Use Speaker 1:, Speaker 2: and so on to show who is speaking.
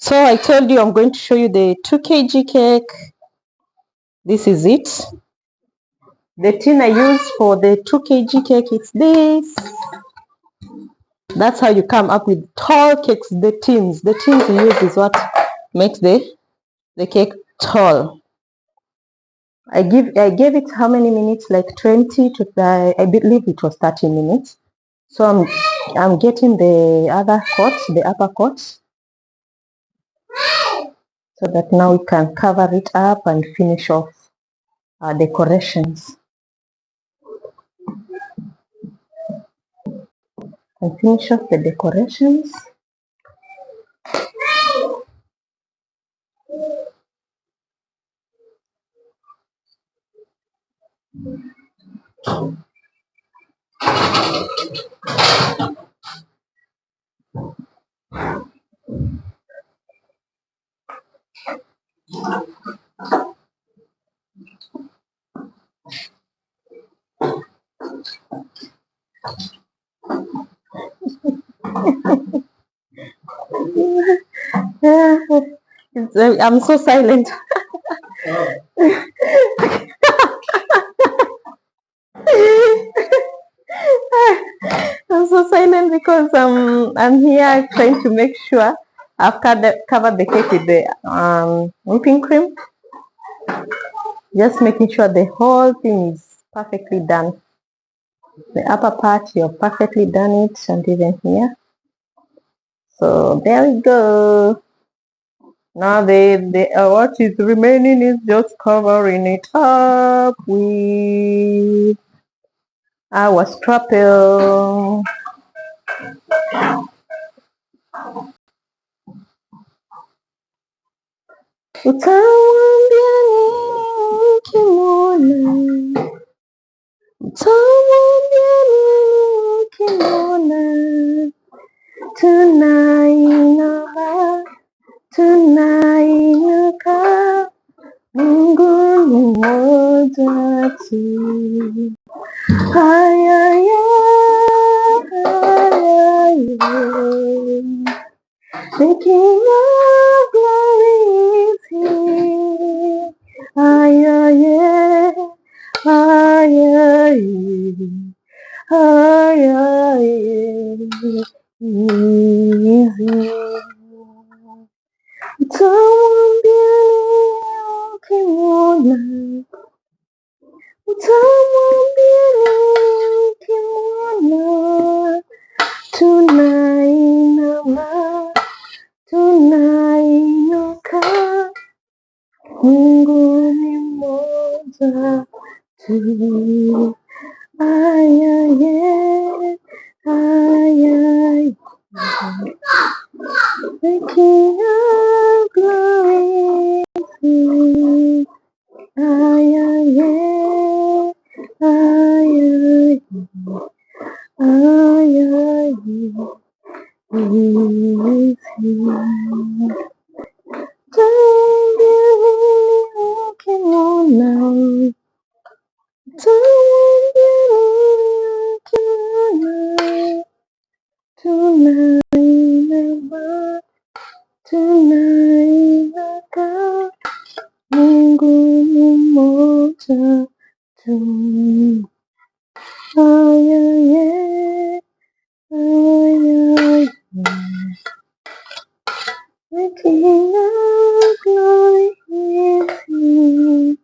Speaker 1: So I told you I'm going to show you the 2 kg cake. This is it. The tin I use for the 2 kg cake is this. That's how you come up with tall cakes. The tins you use is what makes the cake tall. I gave it how many minutes? Like 20 to I believe it was 30 minutes. So I'm getting the other coat, the upper coat, so that now we can cover it up and finish off our decorations. And finish off the decorations. I'm so silent. I'm so silent because I'm here trying to make sure I've covered the cake with the whipping cream. Just making sure the whole thing is perfectly done. The upper part, you've perfectly done it, and even here. So there we go. Now what is remaining is just covering it up with our strapple. Utawambia nini ukimwona, utawambia nini ukimwona, tunainama, tunainuka, Mungu ni mmoja tu. The King of Glory is here. Utawambia ukimwona, utawambia ukimwona, tunainama, tunainuka, Mungu ni mmoja tu. The King of Glory is here. Tunainaka, Mungu ni mmoja tu. The King of Glory is here.